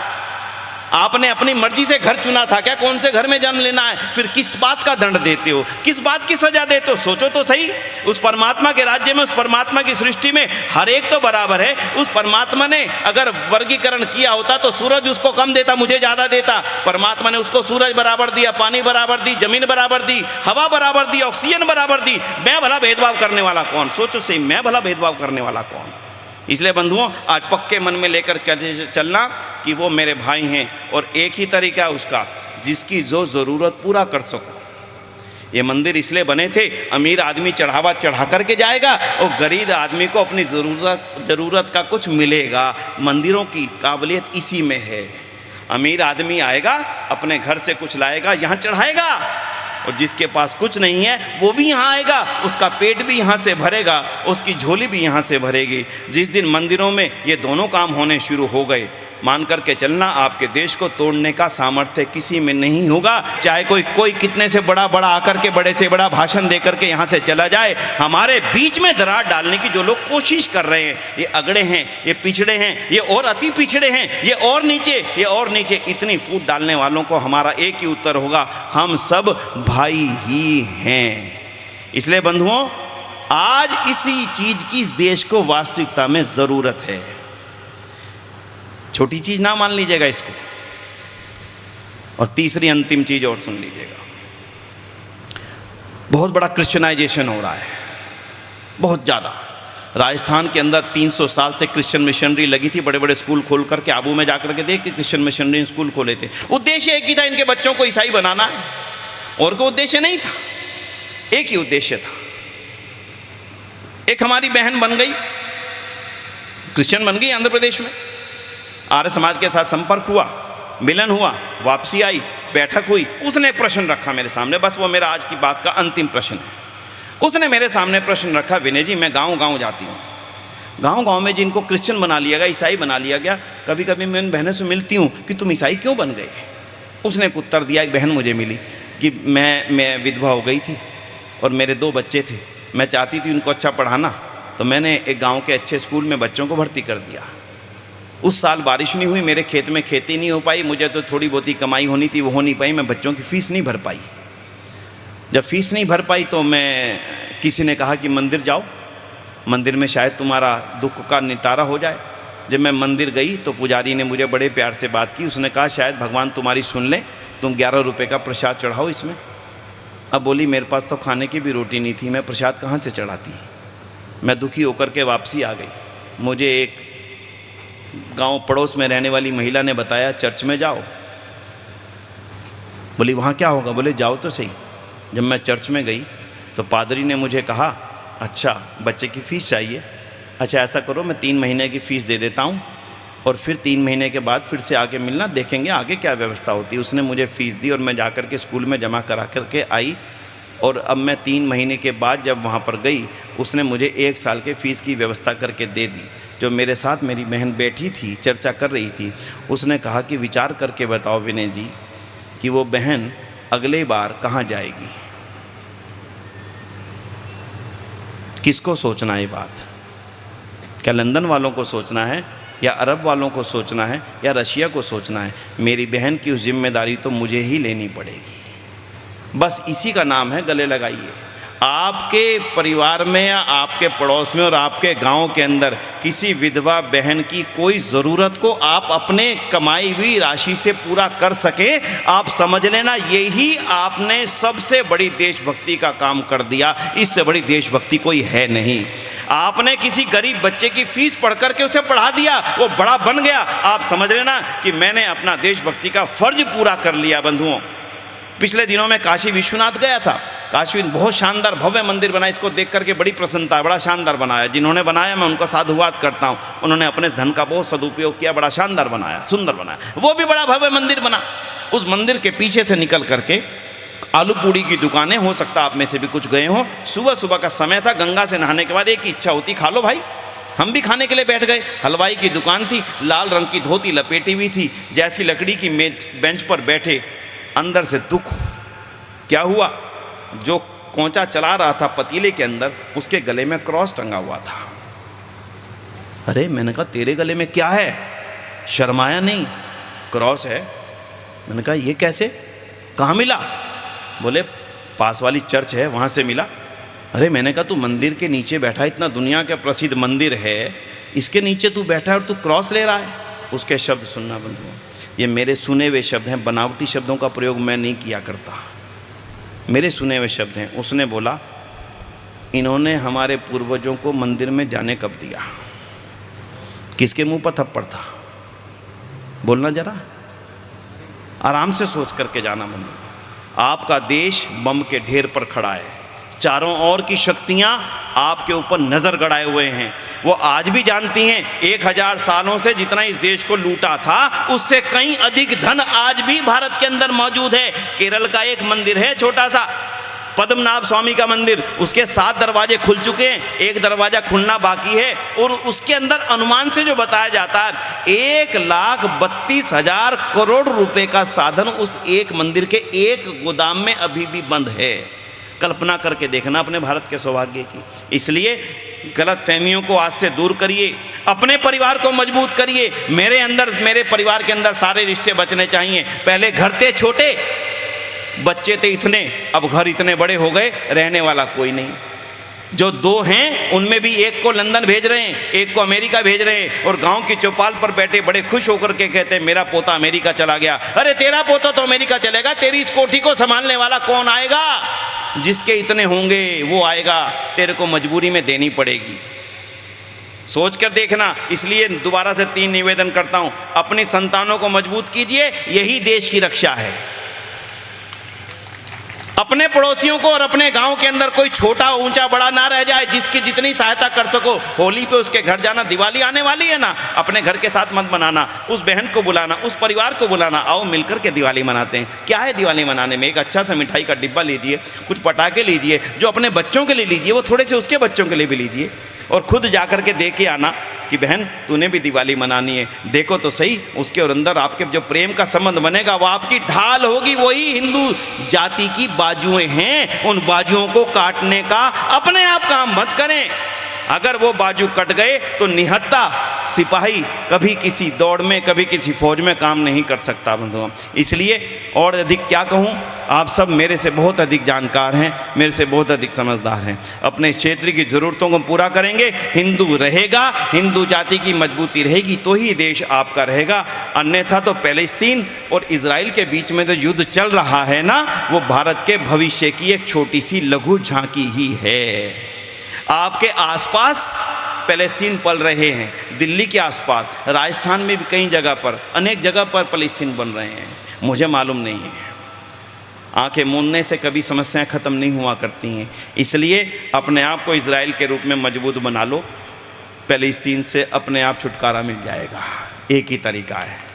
आपने अपनी मर्जी से घर चुना था क्या? कौन से घर में जन्म लेना है? फिर किस बात का दंड देते हो, किस बात की सजा देते हो? सोचो तो सही। उस परमात्मा के राज्य में, उस परमात्मा की सृष्टि में हर एक तो बराबर है। उस परमात्मा ने अगर वर्गीकरण किया होता तो सूरज उसको कम देता, मुझे ज्यादा देता। परमात्मा ने उसको सूरज बराबर दिया, पानी बराबर दी, जमीन बराबर दी, हवा बराबर दी, ऑक्सीजन बराबर दी। मैं भला भेदभाव करने वाला कौन? सोचो सही, मैं भला भेदभाव करने वाला कौन? इसलिए बंधुओं, आज पक्के मन में लेकर चलना कि वो मेरे भाई हैं, और एक ही तरीका है उसका, जिसकी जो ज़रूरत पूरा कर सको। ये मंदिर इसलिए बने थे, अमीर आदमी चढ़ावा चढ़ा करके जाएगा और गरीब आदमी को अपनी ज़रूरत का कुछ मिलेगा। मंदिरों की काबिलियत इसी में है। अमीर आदमी आएगा, अपने घर से कुछ लाएगा, यहाँ चढ़ाएगा, और जिसके पास कुछ नहीं है वो भी यहाँ आएगा, उसका पेट भी यहाँ से भरेगा, उसकी झोली भी यहाँ से भरेगी। जिस दिन मंदिरों में ये दोनों काम होने शुरू हो गए, मान करके चलना, आपके देश को तोड़ने का सामर्थ्य किसी में नहीं होगा। चाहे कोई कितने से बड़ा आकर के बड़े से बड़ा भाषण दे करके यहाँ से चला जाए, हमारे बीच में दरार डालने की जो लोग कोशिश कर रहे हैं, ये अगड़े हैं, ये पिछड़े हैं, ये और अति पिछड़े हैं, ये और नीचे, ये और नीचे, इतनी फूट डालने वालों को हमारा एक ही उत्तर होगा, हम सब भाई ही हैं। इसलिए बंधुओं, आज इसी चीज की इस देश को वास्तविकता में जरूरत है। छोटी चीज ना मान लीजिएगा इसको। और तीसरी अंतिम चीज और सुन लीजिएगा, बहुत बड़ा क्रिश्चियनाइजेशन हो रहा है, बहुत ज्यादा। राजस्थान के अंदर 300 साल से क्रिश्चियन मिशनरी लगी थी, बड़े बड़े स्कूल खोल करके, आबू में जाकर के देख के क्रिश्चियन मिशनरी स्कूल खोले थे। उद्देश्य एक ही था, इनके बच्चों को ईसाई बनाना है, और कोई उद्देश्य नहीं था, एक ही उद्देश्य था। एक हमारी बहन बन गई, क्रिश्चियन बन गई आंध्र प्रदेश में, आर्य समाज के साथ संपर्क हुआ, मिलन हुआ, वापसी आई, बैठक हुई, उसने एक प्रश्न रखा मेरे सामने, बस वो मेरा आज की बात का अंतिम प्रश्न है। उसने मेरे सामने प्रश्न रखा, विनय जी मैं गांव जाती हूँ, गांव में जिनको क्रिश्चियन बना लिया गया, ईसाई बना लिया गया, कभी कभी मैं उन बहनों से मिलती हूँ कि तुम ईसाई क्यों बन गए। उसने एक उत्तर दिया, एक बहन मुझे मिली कि मैं विधवा हो गई थी और मेरे 2 बच्चे थे, मैं चाहती थी उनको अच्छा पढ़ाना, तो मैंने एक गांव के अच्छे स्कूल में बच्चों को भर्ती कर दिया। उस साल बारिश नहीं हुई, मेरे खेत में खेती नहीं हो पाई, मुझे तो थोड़ी बहुत ही कमाई होनी थी, वो हो नहीं पाई, मैं बच्चों की फ़ीस नहीं भर पाई। जब फ़ीस नहीं भर पाई तो मैं, किसी ने कहा कि मंदिर जाओ, मंदिर में शायद तुम्हारा दुख का नितारा हो जाए। जब मैं मंदिर गई तो पुजारी ने मुझे बड़े प्यार से बात की, उसने कहा शायद भगवान तुम्हारी सुन ले, तुम 11 रुपये का प्रसाद चढ़ाओ इसमें। अब बोली मेरे पास तो खाने की भी रोटी नहीं थी, मैं प्रसाद कहाँ से चढ़ाती। मैं दुखी होकर के वापसी आ गई। मुझे एक गांव पड़ोस में रहने वाली महिला ने बताया, चर्च में जाओ। बोली वहाँ क्या होगा, बोले जाओ तो सही। जब मैं चर्च में गई तो पादरी ने मुझे कहा, अच्छा बच्चे की फ़ीस चाहिए, अच्छा ऐसा करो मैं 3 महीने की फ़ीस दे देता हूँ और फिर 3 महीने के बाद फिर से आके मिलना, देखेंगे आगे क्या व्यवस्था होती है। उसने मुझे फ़ीस दी और मैं जा कर के स्कूल में जमा करा करके आई। और अब मैं 3 महीने के बाद जब वहाँ पर गई, उसने मुझे 1 साल के फ़ीस की व्यवस्था करके दे दी। जो मेरे साथ मेरी बहन बैठी थी, चर्चा कर रही थी, उसने कहा कि विचार करके बताओ विनय जी कि वो बहन अगले बार कहाँ जाएगी। किसको सोचना है ये बात? क्या लंदन वालों को सोचना है, या अरब वालों को सोचना है, या रशिया को सोचना है? मेरी बहन की उस जिम्मेदारी तो मुझे ही लेनी पड़ेगी। बस इसी का नाम है गले लगाइए। आपके परिवार में या आपके पड़ोस में और आपके गांव के अंदर किसी विधवा बहन की कोई ज़रूरत को आप अपने कमाई हुई राशि से पूरा कर सके, आप समझ लेना यही आपने सबसे बड़ी देशभक्ति का काम कर दिया। इससे बड़ी देशभक्ति कोई है नहीं। आपने किसी गरीब बच्चे की फीस पढ़ करके उसे पढ़ा दिया, वो बड़ा बन गया, आप समझ लेना कि मैंने अपना देशभक्ति का फर्ज पूरा कर लिया। बंधुओं, पिछले दिनों में काशी विश्वनाथ गया था। काशी बहुत शानदार भव्य मंदिर बना, इसको देख करके बड़ी प्रसन्नता है, बड़ा शानदार बनाया। जिन्होंने बनाया मैं उनको साधुवाद करता हूँ, उन्होंने अपने धन का बहुत सदुपयोग किया, बड़ा शानदार बनाया, सुंदर बनाया। वो भी बड़ा भव्य मंदिर बना। उस मंदिर के पीछे से निकल करके आलू पूड़ी की दुकानें, हो सकता आप में से भी कुछ गए हों। सुबह सुबह का समय था, गंगा से नहाने के बाद एक इच्छा होती, खा लो भाई। हम भी खाने के लिए बैठ गए। हलवाई की दुकान थी, लाल रंग की धोती लपेटी हुई थी, जैसी लकड़ी की मेज बेंच पर बैठे। अंदर से दुख क्या हुआ, जो कोंचा चला रहा था पतीले के अंदर, उसके गले में क्रॉस टंगा हुआ था। अरे मैंने कहा तेरे गले में क्या है? शर्माया नहीं, क्रॉस है। मैंने कहा ये कैसे, कहाँ मिला? बोले पास वाली चर्च है वहाँ से मिला। अरे मैंने कहा तू मंदिर के नीचे बैठा, इतना दुनिया का प्रसिद्ध मंदिर है, इसके नीचे तू बैठा है और तू क्रॉस ले रहा है। उसके शब्द सुनना बंधुओं, ये मेरे सुने हुए शब्द हैं, बनावटी शब्दों का प्रयोग मैं नहीं किया करता, मेरे सुने हुए शब्द हैं। उसने बोला इन्होंने हमारे पूर्वजों को मंदिर में जाने कब दिया? किसके मुंह पर थप्पड़ था? बोलना जरा, आराम से सोच करके जाना। मंदिर आपका देश बम के ढेर पर खड़ा है, चारों ओर की शक्तियां आपके ऊपर नजर गड़ाए हुए हैं। वो आज भी जानती हैं 1000 सालों से जितना इस देश को लूटा था, उससे कहीं अधिक धन आज भी भारत के अंदर मौजूद है। केरल का एक मंदिर है छोटा सा, पद्मनाभ स्वामी का मंदिर, उसके 7 दरवाजे खुल चुके हैं, 1 दरवाजा खुलना बाकी है। और उसके अंदर अनुमान से जो बताया जाता है 1,32,000 करोड़ रुपए का साधन उस एक मंदिर के एक गोदाम में अभी भी बंद है। कल्पना करके देखना अपने भारत के सौभाग्य की। इसलिए गलत फहमियों को आज से दूर करिए, अपने परिवार को मजबूत करिए। मेरे परिवार के अंदर सारे रिश्ते बचने चाहिए। पहले घर थे छोटे, बच्चे थे इतने, अब घर इतने बड़े हो गए, रहने वाला कोई नहीं। जो 2 हैं उनमें भी एक को लंदन भेज रहे हैं, एक को अमेरिका भेज रहे हैं, और गांव की चौपाल पर बैठे बड़े खुश होकर के कहते हैं मेरा पोता अमेरिका चला गया। अरे तेरा पोता तो अमेरिका चलेगा, तेरी इस कोठी को संभालने वाला कौन आएगा? जिसके इतने होंगे वो आएगा, तेरे को मजबूरी में देनी पड़ेगी। सोच कर देखना। इसलिए दोबारा से 3 निवेदन करता हूं, अपनी संतानों को मजबूत कीजिए, यही देश की रक्षा है। अपने पड़ोसियों को और अपने गांव के अंदर कोई छोटा ऊंचा बड़ा ना रह जाए, जिसकी जितनी सहायता कर सको। होली पे उसके घर जाना, दिवाली आने वाली है ना, अपने घर के साथ मत मनाना, उस बहन को बुलाना, उस परिवार को बुलाना, आओ मिलकर के दिवाली मनाते हैं। क्या है दिवाली मनाने में? एक अच्छा सा मिठाई का डिब्बा लीजिए, कुछ पटाखे लीजिए, जो अपने बच्चों के लिए लीजिए वो थोड़े से उसके बच्चों के लिए भी लीजिए, और खुद जाकर के दे के आना कि बहन तूने भी दिवाली मनानी है, देखो तो सही। उसके और अंदर आपके जो प्रेम का संबंध बनेगा वो आपकी ढाल होगी। वही हिंदू जाति की बाजुएं हैं, उन बाजुओं को काटने का अपने आप काम मत करें। अगर वो बाजू कट गए तो निहत्था सिपाही कभी किसी दौड़ में, कभी किसी फौज में काम नहीं कर सकता बंधुओं। इसलिए और अधिक क्या कहूँ, आप सब मेरे से बहुत अधिक जानकार हैं, मेरे से बहुत अधिक समझदार हैं। अपने क्षेत्र की ज़रूरतों को पूरा करेंगे, हिंदू रहेगा, हिंदू जाति की मजबूती रहेगी तो ही देश आपका रहेगा। अन्यथा तो पैलेस्तीन और इजराइल के बीच में जो युद्ध चल रहा है ना, वो भारत के भविष्य की एक छोटी सी लघु झांकी ही है। आपके आसपास पैलेस्तीन पल रहे हैं, दिल्ली के आसपास, राजस्थान में भी कई जगह पर, अनेक जगह पर पैलेस्तीन बन रहे हैं। मुझे मालूम नहीं है, आंखें मूंदने से कभी समस्याएं ख़त्म नहीं हुआ करती हैं। इसलिए अपने आप को इजराइल के रूप में मजबूत बना लो, पैलेस्तीन से अपने आप छुटकारा मिल जाएगा। एक ही तरीका है।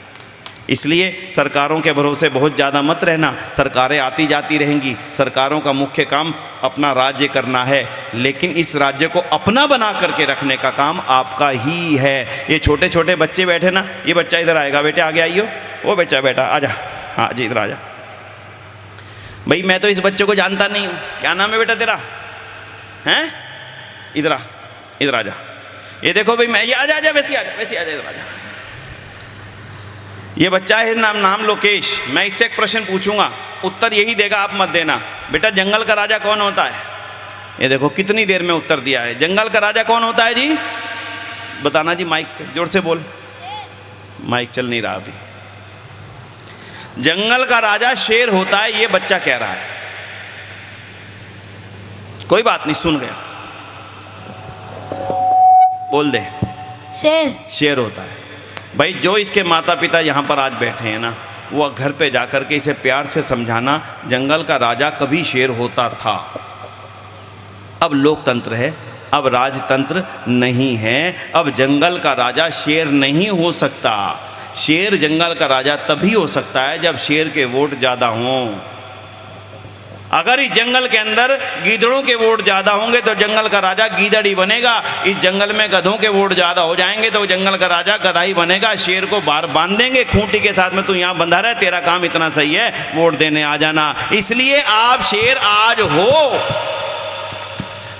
इसलिए सरकारों के भरोसे बहुत ज़्यादा मत रहना। सरकारें आती जाती रहेंगी, सरकारों का मुख्य काम अपना राज्य करना है, लेकिन इस राज्य को अपना बना करके रखने का काम आपका ही है। ये छोटे छोटे बच्चे बैठे ना, ये बच्चा इधर आएगा, बेटे आगे आइयो, वो बच्चा बेटा आजा, हाँ जी इधर आजा। भाई मैं तो इस बच्चे को जानता नहीं हूँ, क्या नाम है बेटा तेरा? हैं? इधर आ, इधर आजा। ये देखो भाई, मैं ये आजा आजा, वैसे आजा, वैसे आजा, इधर आजा। ये बच्चा है, नाम लोकेश। मैं इससे एक प्रश्न पूछूंगा, उत्तर यही देगा, आप मत देना। बेटा जंगल का राजा कौन होता है? ये देखो कितनी देर में उत्तर दिया है। जंगल का राजा कौन होता है जी? बताना जी, माइक पे जोर से बोल। माइक चल नहीं रहा अभी। जंगल का राजा शेर होता है, ये बच्चा कह रहा है। कोई बात नहीं, सुन गया, बोल दे। शेर। शेर होता है। भाई जो इसके माता पिता यहाँ पर आज बैठे हैं ना, वो घर पे जाकर के इसे प्यार से समझाना, जंगल का राजा कभी शेर होता था। अब लोकतंत्र है, अब राजतंत्र नहीं है। अब जंगल का राजा शेर नहीं हो सकता। शेर जंगल का राजा तभी हो सकता है जब शेर के वोट ज़्यादा हों। अगर इस जंगल के अंदर गीदड़ों के वोट ज़्यादा होंगे तो जंगल का राजा गीदड़ ही बनेगा। इस जंगल में गधों के वोट ज़्यादा हो जाएंगे तो जंगल का राजा गधा ही बनेगा। शेर को बाहर बांध देंगे खूंटी के साथ में, तू यहाँ बंधा रहे, तेरा काम इतना सही है, वोट देने आ जाना। इसलिए आप शेर आज हो,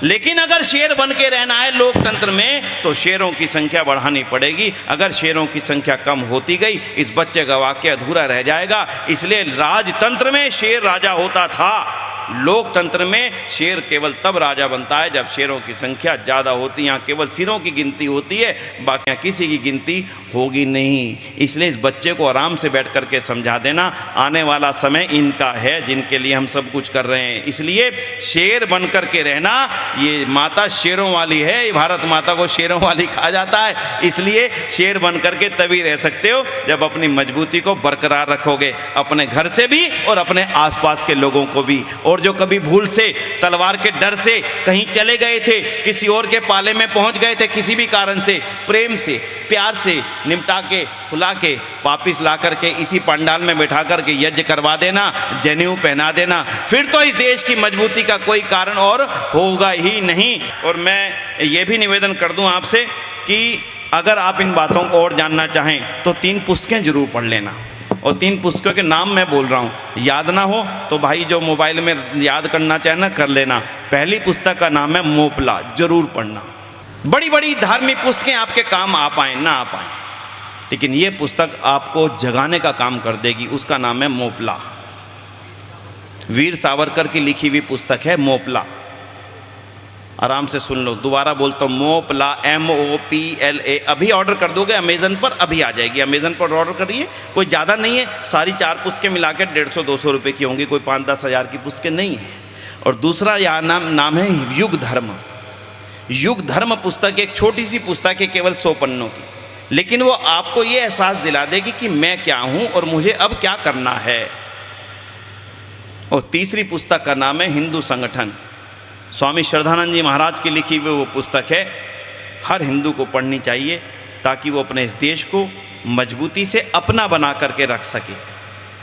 लेकिन अगर शेर बन के रहना है लोकतंत्र में तो शेरों की संख्या बढ़ानी पड़ेगी। अगर शेरों की संख्या कम होती गई, इस बच्चे का वाक्य अधूरा रह जाएगा। इसलिए राजतंत्र में शेर राजा होता था, लोकतंत्र में शेर केवल तब राजा बनता है जब शेरों की संख्या ज़्यादा होती है। यहाँ केवल सिरों की गिनती होती है, बाकी यहाँ किसी की गिनती होगी नहीं। इसलिए इस बच्चे को आराम से बैठ करके समझा देना, आने वाला समय इनका है जिनके लिए हम सब कुछ कर रहे हैं। इसलिए शेर बन करके रहना, ये माता शेरों वाली है, ये भारत माता को शेरों वाली कहा जाता है। इसलिए शेर बन करके तभी रह सकते हो जब अपनी मजबूती को बरकरार रखोगे, अपने घर से भी और अपने आसपास के लोगों को भी। और और जो कभी भूल से, तलवार के डर से कहीं चले गए थे, किसी और के पाले में पहुंच गए थे, किसी भी कारण से प्रेम से, प्यार से निमटा के, फुला के वापिस ला करके इसी पंडाल में बैठा करके यज्ञ करवा देना, जनेऊ पहना देना, फिर तो इस देश की मजबूती का कोई कारण और होगा ही नहीं। और मैं ये भी निवेदन कर दूं आपसे कि अगर आप इन बातों को और जानना चाहें तो 3 पुस्तकें जरूर पढ़ लेना। और 3 पुस्तकों के नाम मैं बोल रहा हूँ, याद ना हो तो भाई जो मोबाइल में याद करना चाहे ना कर लेना। पहली पुस्तक का नाम है मोपला, जरूर पढ़ना। बड़ी बड़ी धार्मिक पुस्तकें आपके काम आ पाएँ ना आ पाएँ, लेकिन ये पुस्तक आपको जगाने का काम कर देगी। उसका नाम है मोपला, वीर सावरकर की लिखी हुई पुस्तक है मोपला। आराम से सुन लो, दोबारा बोलता हूँ, मोपला, MOPLA। अभी ऑर्डर कर दोगे अमेज़न पर, अभी आ जाएगी। अमेज़न पर ऑर्डर करिए, कोई ज़्यादा नहीं है, सारी 4 पुस्तकें मिला के 150-200 रुपये की होंगी, कोई 5-10 हज़ार की पुस्तकें नहीं है। और दूसरा यहाँ नाम है युग धर्म। युग धर्म पुस्तक एक छोटी सी पुस्तक है, केवल 100 पन्नों की, लेकिन वो आपको ये एहसास दिला देगी कि मैं क्या हूँ और मुझे अब क्या करना है। और तीसरी पुस्तक का नाम है हिंदू संगठन। स्वामी श्रद्धानंद जी महाराज की लिखी हुई वो पुस्तक है, हर हिंदू को पढ़नी चाहिए ताकि वो अपने इस देश को मजबूती से अपना बना करके रख सके।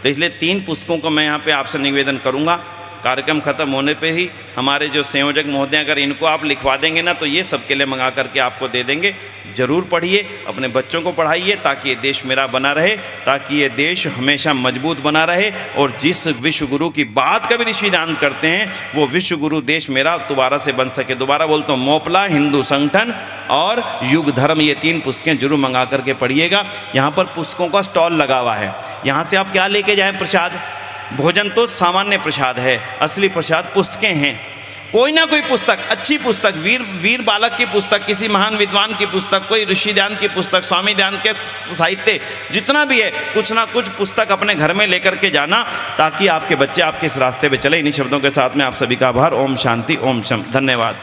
तो इसलिए 3 पुस्तकों को मैं यहाँ पे आपसे निवेदन करूँगा। कार्यक्रम ख़त्म होने पे ही हमारे जो संयोजक महोदय, अगर इनको आप लिखवा देंगे ना तो ये सबके लिए मंगा करके आपको दे देंगे। ज़रूर पढ़िए, अपने बच्चों को पढ़ाइए ताकि ये देश मेरा बना रहे, ताकि ये देश हमेशा मजबूत बना रहे। और जिस विश्व गुरु की बात कभी ऋषिदान करते हैं वो विश्व गुरु देश मेरा दोबारा से बन सके। दोबारा बोलता हूँ, मोपला, हिंदू संगठन और युग धर्म, ये 3 पुस्तकें जरूर मंगा करके पढ़िएगा। यहाँ पर पुस्तकों का स्टॉल लगा हुआ है, यहाँ से आप क्या लेके जाएँ प्रसाद। भोजन तो सामान्य प्रसाद है, असली प्रसाद पुस्तकें हैं। कोई ना कोई पुस्तक, अच्छी पुस्तक, वीर बालक की पुस्तक, किसी महान विद्वान की पुस्तक, कोई ऋषि ध्यान की पुस्तक, स्वामी ध्यान के साहित्य, जितना भी है कुछ ना कुछ पुस्तक अपने घर में लेकर के जाना ताकि आपके बच्चे आपके इस रास्ते पे चले। इन्हीं शब्दों के साथ में आप सभी का आभार। ओम शांति, ओम शम, धन्यवाद।